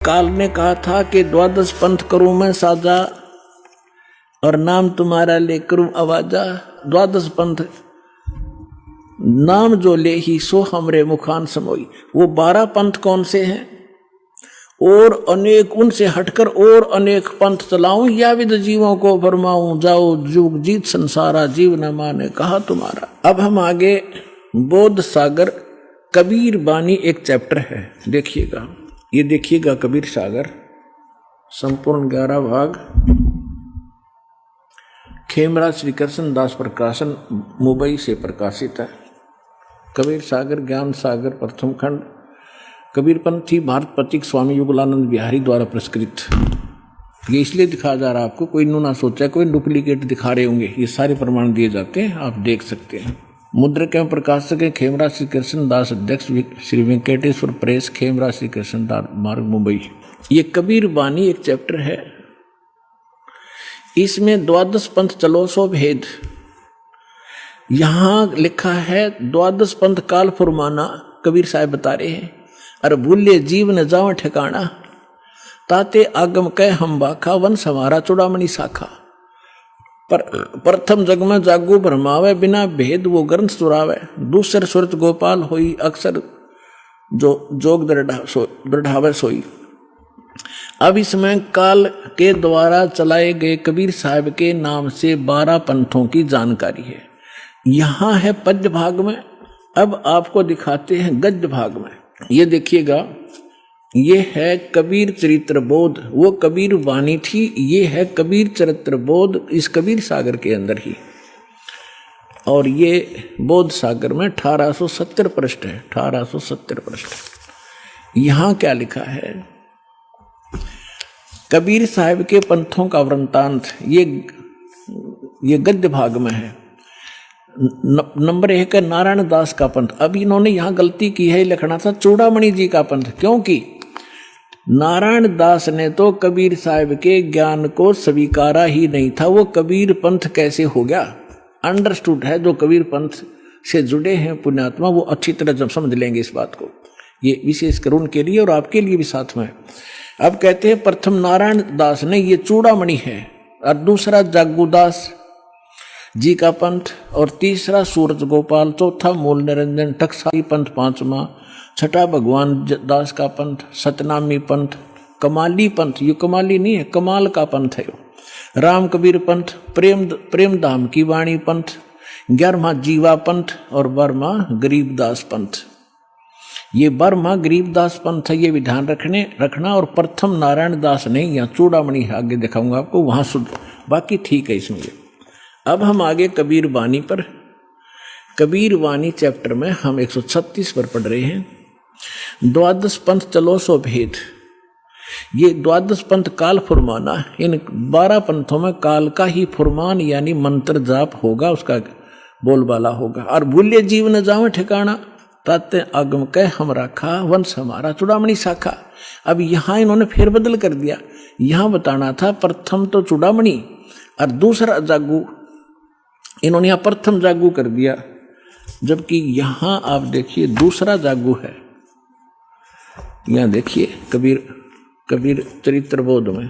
काल ने कहा था कि द्वादश पंथ करूं मैं साजा और नाम तुम्हारा ले करूं आवाजा। द्वादश पंथ नाम जो ले ही सो हमरे मुखान समोई। वो 12 पंथ कौन से हैं और अनेक उनसे हटकर और अनेक पंथ चलाऊं या विद जीवों को फरमाऊं जाओ जुग जीत संसारा जीव न माने कहा तुम्हारा। अब हम आगे बोध सागर कबीर बानी एक चैप्टर है, देखिएगा, ये देखिएगा कबीर सागर संपूर्ण 11 भाग, खेमराज श्री कृष्ण दास प्रकाशन मुंबई से प्रकाशित है। कबीर सागर ज्ञान सागर प्रथम खंड कबीरपंथी भारत प्रतीक स्वामी युगलानंद बिहारी द्वारा पुरस्कृत। ये इसलिए दिखाया जा रहा है आपको, कोई नु ना सोचा कोई डुप्लीकेट दिखा रहे होंगे, ये सारे प्रमाण दिए जाते हैं, आप देख सकते हैं। मुद्रक एवं प्रकाशक है खेमराज श्री कृष्ण दास, अध्यक्ष श्री वेंकटेश्वर प्रेस, खेमराज श्री कृष्ण दास मार्ग मुंबई। ये कबीर बानी एक चैप्टर है, इसमें द्वादश पंथ चलो सो भेद। यहां लिखा है द्वादश पंथ काल फुरमाना, कबीर साहब बता रहे हैं। अरे भूले जीव न जाओ ठिकाना, ताते आगम कह हम बाखा, वन समारा चुड़ामणि शाखा। पर प्रथम जग में जागू भरमावे, बिना भेद वो ग्रंथ सुरावे। दूसर सुरत गोपाल होई, अक्सर जो जोग दृढ़ावे सोई। अब इसमें काल के द्वारा चलाए गए कबीर साहब के नाम से 12 पंथों की जानकारी है। यहां है पद्य भाग में, अब आपको दिखाते हैं गद्य भाग में। ये देखिएगा, ये है कबीर चरित्र बोध, वो कबीर वाणी थी, ये है कबीर चरित्र बोध इस कबीर सागर के अंदर ही। और ये बोध सागर में 1870 पृष्ठ है, 1870 पृष्ठ। यहां क्या लिखा है, कबीर साहब के पंथों का वृंतांत, ये गद्य भाग में है। नंबर 1 है नारायण दास का पंथ। अब इन्होंने यहां गलती की है, लिखना था चूड़ामणि जी का पंथ, क्योंकि नारायण दास ने तो कबीर साहब के ज्ञान को स्वीकारा ही नहीं था। वो कबीर पंथ कैसे हो गया, अंडरस्टूड है, जो कबीर पंथ से जुड़े हैं पुण्यात्मा वो अच्छी तरह जब समझ लेंगे इस बात को। ये विशेष कर उनके लिए और आपके लिए भी साथ में। अब कहते हैं प्रथम नारायण दास ने, ये चूड़ामणि है, और दूसरा जागूदास जी का पंथ, और तीसरा सूरज गोपाल, चौथा मूल निरंजन टकसाली पंथ, पांचवा छठा भगवान दास का पंथ, सतनामी पंथ, कमाली पंथ, ये कमाली नहीं है, कमाल का पंथ है, राम कबीर पंथ, प्रेम धाम की वाणी पंथ, 11वां जीवा पंथ और 12वां गरीबदास पंथ। ये 12वां गरीबदास पंथ है, ये विधान रखना। और प्रथम नारायण दास ने, यहाँ चूड़ामणि आगे दिखाऊंगा आपको, वहां शुद्ध, बाकी ठीक है इसमें। अब हम आगे कबीर वाणी पर, कबीर वाणी चैप्टर में हम 136 पर पढ़ रहे हैं। द्वादश पंथ चलो सो भेद। ये द्वादश पंथ काल फुरमाना, इन 12 पंथों में काल का ही फुरमान यानी मंत्र जाप होगा, उसका बोलबाला होगा। और भूल्य जीव न जावे ठिकाना, ताते आगम कह हम राखा, वंश हमारा चुड़ामणि शाखा। अब यहां इन्होंने फेरबदल कर दिया, यहां बताना था प्रथम तो चुड़ामणि और दूसरा जागू, इन्होंने यहां प्रथम जागू कर दिया, जबकि यहां आप देखिए दूसरा जागू है। यहां देखिए कबीर चरित्र बोध में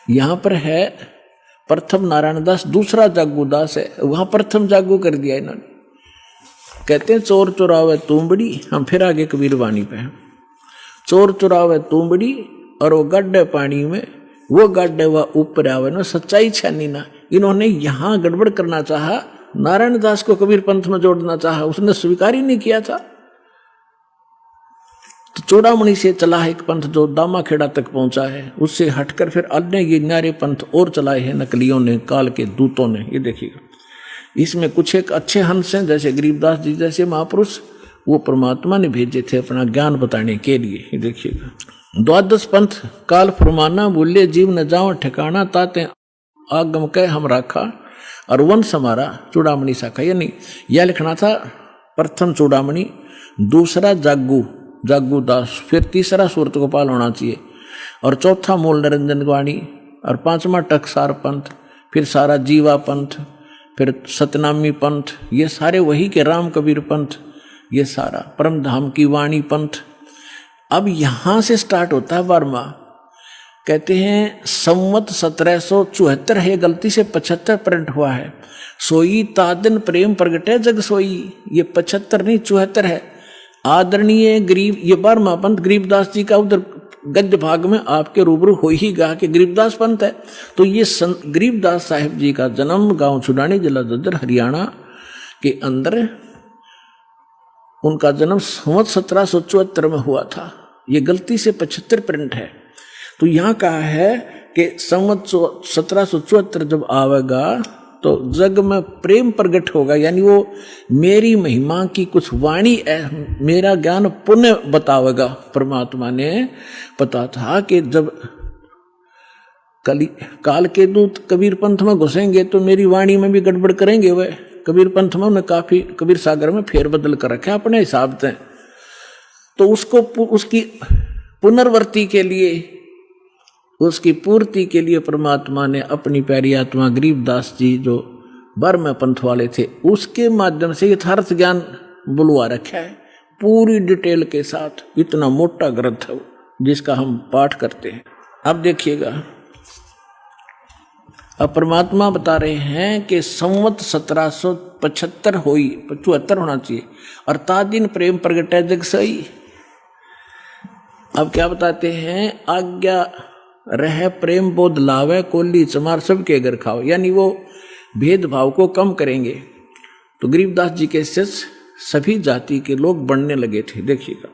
यहां पर है प्रथम नारायण दास, दूसरा जागू दास है, वहां प्रथम जागू कर दिया इन्होंने। कहते हैं चोर चुरावे तुमबड़ी, हम फिर आगे कबीर वाणी पे हैं। चोर चुरावे तुमबड़ी और वो गड्ढे पानी में, वो गड्ढे वह ऊपर आवे ना, सच्चाई छानी ना। इन्होंने यहां गड़बड़ करना चाहा, नारायण दास को कबीर पंथ में जोड़ना चाहा, उसने स्वीकार ही नहीं किया था। तो चूड़ामणि से चला है एक पंथ जो दामाखेड़ा तक पहुंचा है, उससे हटकर फिर अन्य ये न्यारे पंथ और चलाए हैं नकलियों ने, काल के दूतों ने। ये देखिएगा, इसमें कुछ एक अच्छे हंस हैं, जैसे गरीबदास जी जैसे महापुरुष, वो परमात्मा ने भेजे थे अपना ज्ञान बताने के लिए। ये देखिएगा, द्वादश पंथ काल फुरमाना, भूल्य जीव न जाओ ठिकाना, ताते आगम कह हम राखा, और वंश हमारा चूड़ामणि शाखा। यानी यह लिखना था प्रथम चूड़ामणि, दूसरा जागू दास, फिर तीसरा सूरत गोपाल होना चाहिए, और चौथा मूल निरंजन वाणी, और 5वां टकसार पंथ, फिर सारा जीवा पंथ, फिर सतनामी पंथ, ये सारे वही के राम कबीर पंथ, ये सारा परम धाम की वाणी पंथ, अब यहां से स्टार्ट होता है 12वां। कहते हैं संवत 1774 है, गलती से 75 प्रिंट हुआ है। सोई तादन प्रेम प्रगटे जग सोई, ये 75 नहीं 74 है। आदरणीय गरीब, ये 12वां पंथ गरीबदास जी का उधर गद्य भाग में आपके रूबरू हो ही गा कि गरीबदास पंथ है। तो ये गरीबदास साहिब जी का जन्म गांव छुडानी, जिला जज्जर, हरियाणा के अंदर, उनका जन्म संवत 1774 में हुआ था। ये गलती से 75 प्रिंट है। तो यहाँ कहा है कि संवत 1774 जब आवेगा तो जग में प्रेम प्रकट होगा, यानी वो मेरी महिमा की कुछ वाणी, मेरा ज्ञान पुण्य बतावेगा। परमात्मा ने पता था कि जब काल के दूत कबीर पंथ में घुसेंगे तो मेरी वाणी में भी गड़बड़ करेंगे। वह कबीर पंथ में उन्हें काफी कबीर सागर में फेरबदल कर रखा अपने हिसाब से। तो उसको उसकी पुनर्वर्ती के लिए, उसकी पूर्ति के लिए परमात्मा ने अपनी प्यारी आत्मा गरीबदास जी जो 12वें पंथ वाले थे उसके माध्यम से यथार्थ ज्ञान बुलवा रखा है पूरी डिटेल के साथ। इतना मोटा ग्रंथ है जिसका हम पाठ करते हैं। अब देखिएगा, अब परमात्मा बता रहे हैं कि संवत 1775 हुई, 75 होना चाहिए, और तादिन प्रेम प्रगटे जग सई। अब क्या बताते हैं, आज्ञा रह प्रेम बोध लावे, कोली चमार सबके घर खाओ, यानी वो भेदभाव को कम करेंगे। तो गरीबदास जी के शिष्य सभी जाति के लोग बढ़ने लगे थे। देखिएगा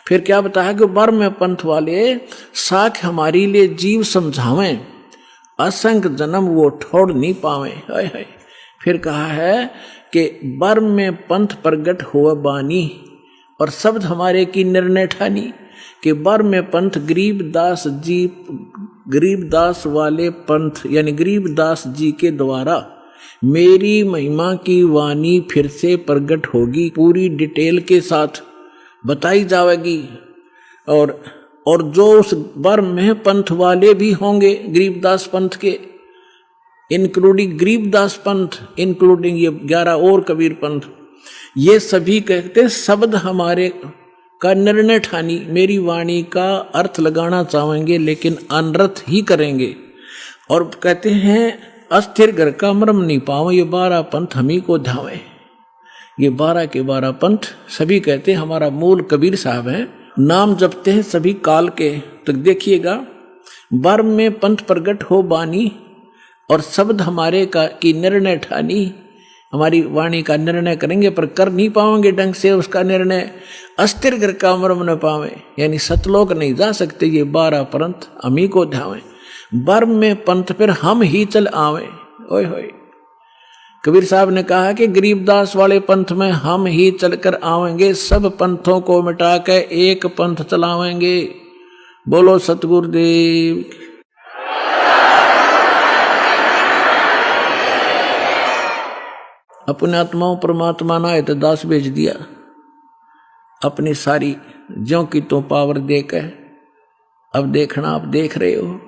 फिर क्या बताया कि 12वें पंथ वाले साख हमारी लिए जीव समझावें, असंख्य जन्म वो ठोड़ नहीं पावे। हाय हाय। फिर कहा है कि 12वें पंथ प्रगट हुआ बानी, और शब्द हमारे की निर्णय ठानी कि 12वें पंथ गरीबदास जी, गरीबदास वाले पंथ यानी गरीबदास जी के द्वारा मेरी महिमा की वाणी फिर से प्रकट होगी, पूरी डिटेल के साथ बताई जाएगी। और जो उस 12वें पंथ वाले भी होंगे गरीबदास पंथ के, इंक्लूडिंग गरीबदास पंथ, इंक्लूडिंग ये 11 और कबीर पंथ, ये सभी कहते शब्द हमारे का निर्णय ठानी, मेरी वाणी का अर्थ लगाना चाहेंगे लेकिन अनर्थ ही करेंगे। और कहते हैं अस्थिर घर का मर्म नहीं पाओ, ये 12 पंथ हम ही को ध्यावे। ये 12 के 12 पंथ सभी कहते हैं हमारा मूल कबीर साहब है, नाम जपते हैं सभी काल के। तो देखिएगा 12वें पंथ प्रगट हो बानी, और शब्द हमारे का की निर्णय ठानी, हमारी वाणी का निर्णय करेंगे पर कर नहीं पाएंगे ढंग से उसका निर्णय। अस्थिर घर का मर्म न पावे, यानी सतलोक नहीं जा सकते, ये 12 पंथ हम ही को ध्यावे। 12वें पंथ पर हम ही चल आवे। ओए होए, कबीर साहब ने कहा कि गरीबदास वाले पंथ में हम ही चलकर आवेंगे, सब पंथों को मिटा के एक पंथ चलावेंगे। बोलो सतगुरुदेव। अपने आत्माओं परमात्मा ना है तो दास भेज दिया, अपनी सारी ज्यों की तो पावर देकर। अब देखना, आप देख रहे हो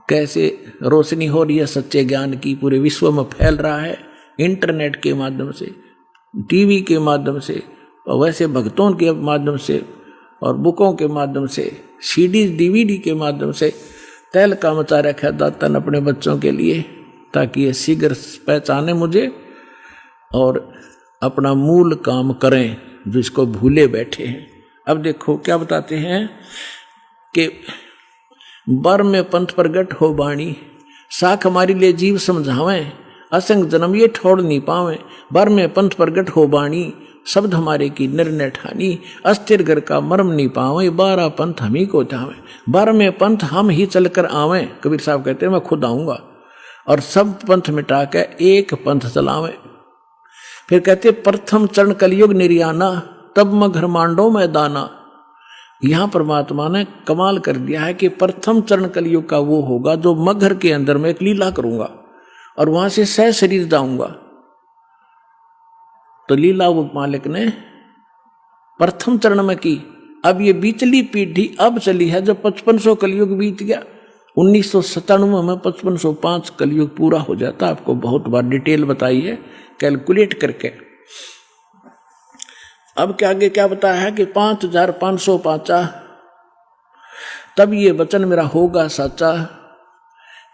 कैसे रोशनी हो रही है सच्चे ज्ञान की, पूरे विश्व में फैल रहा है, इंटरनेट के माध्यम से, टीवी के माध्यम से, और वैसे भक्तों के माध्यम से, और बुकों के माध्यम से, सीडी डीवीडी के माध्यम से तैल का मचा रखा है दाता ने अपने बच्चों के लिए, ताकि ये शीघ्र पहचाने मुझे और अपना मूल काम करें जिसको भूले बैठे हैं। अब देखो क्या बताते हैं कि 12वें पंथ प्रगट हो बाणी, साख हमारी लिए जीव समझावें, असंग जन्म ये ठोड़ नहीं पावे। 12वें पंथ प्रगट हो बाणी, शब्द हमारे की निर्णय ठानी, अस्थिर घर का मर्म नहीं पावे। 12 पंथ हम ही को चावे, 12वें पंथ हम ही चलकर आवें। कबीर साहब कहते हैं मैं खुद आऊंगा और सब पंथ मिटा के एक पंथ चलावें। फिर कहते प्रथम चरण कलयुग निर्याना, तब मैं घर मांडो में दाना। यहां परमात्मा ने कमाल कर दिया है कि प्रथम चरण कलयुग का वो होगा जो मगर के अंदर में एक लीला करूंगा और वहां से सह शरीर जाऊंगा। तो लीला वो मालिक ने प्रथम चरण में की। अब ये बीचली पीढ़ी अब चली है जब 5500 कलयुग बीत गया। 1997 में 5505 कलयुग पूरा हो जाता। आपको बहुत बार डिटेल बताई है कैलकुलेट करके। अब क्या आगे क्या बताया है कि 5500 पाचा, तब ये वचन मेरा होगा साचा।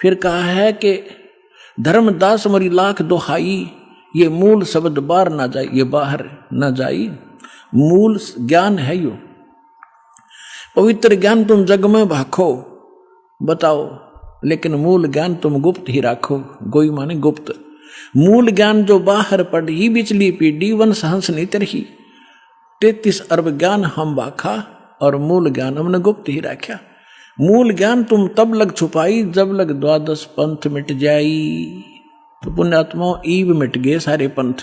फिर कहा है कि धर्मदास मरी लाख दोहाई, ये मूल शब्द बाहर ना जाए, ये बाहर ना जाई। मूल ज्ञान है यो, पवित्र ज्ञान तुम जग में भाखो, बताओ, लेकिन मूल ज्ञान तुम गुप्त ही राखो। गोई माने गुप्त। मूल ज्ञान जो बाहर पढ़ी, बिचली पीढ़ी वंश हंस नितर ही, 33 अरब ज्ञान हम बाखा, और मूल ज्ञान हमने गुप्त ही रखा। मूल ज्ञान तुम तब लग छुपाई, जब लग 12 पंथ मिट जाई। तो पुण्यात्माओं ईब मिट गए सारे पंथ,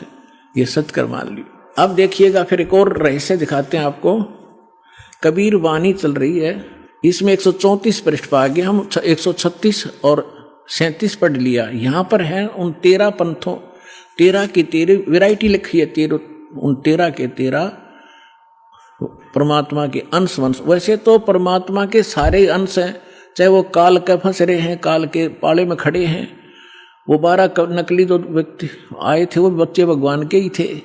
ये सत्कर मान लियो। अब देखिएगा फिर एक और रहस्य दिखाते हैं आपको। कबीर वाणी चल रही है, इसमें 134 पृष्ठ पर आगे हम 136 और 37 पढ़ लिया। यहाँ पर है उन 13 पंथों, 13 की 13 वैरायटी लिखी है, 13 उन 13 के 13 परमात्मा के अंश वंश। वैसे तो परमात्मा के सारे अंश हैं, चाहे वो काल के फंस रहे हैं, काल के पाले में खड़े हैं। वो 12 नकली जो व्यक्ति आए थे वो बच्चे भगवान के ही थे।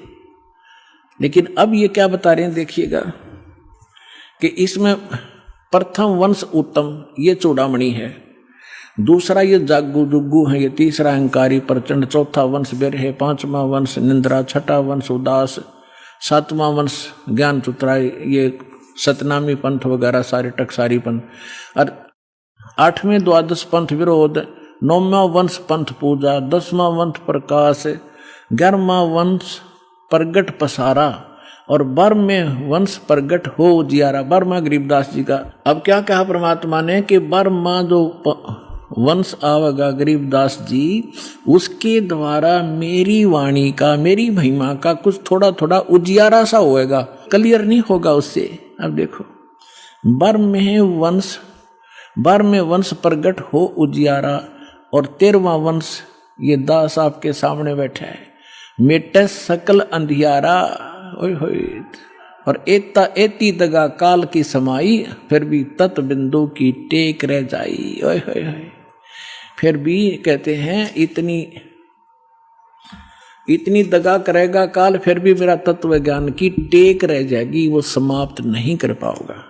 लेकिन अब ये क्या बता रहे हैं देखिएगा कि इसमें प्रथम वंश उत्तम, ये चूड़ामणि है। दूसरा ये जागू जुग्गू है, ये तीसरा अहंकारी प्रचंड, चौथा वंश बेर है, 5वां वंश निंद्रा, 6ठा वंश उदास, 7वां वंश ज्ञान चुतराई, ये सतनामी पंथ वगैरह सारे टकसारी पंथ, और 8वें 12 पंथ विरोध, 9वां वंश पंथ पूजा, 10वां वंश प्रकाश, 11वां वंश प्रगट पसारा, और 12वें वंश प्रगट हो उजियारा। 12वां गरीबदास जी का। अब क्या कहा परमात्मा ने कि 12वां जो वंश आवेगा गरीबदास जी, उसके द्वारा मेरी वाणी का, मेरी महिमा का कुछ थोड़ा थोड़ा उजियारा सा होएगा, क्लियर नहीं होगा उससे। अब देखो 12वें वंश प्रगट हो उजियारा, और 13वां वंश ये दास आपके सामने बैठा है, मेटे सकल अंधियारा। ओए होए, और एता एती दगा काल की समाई, फिर भी तत् बिंदु की टेक रह जाई। ओए होए होए, फिर भी कहते हैं इतनी दगा करेगा काल, फिर भी मेरा तत्व ज्ञान की टेक रह जाएगी, वो समाप्त नहीं कर पाओगा।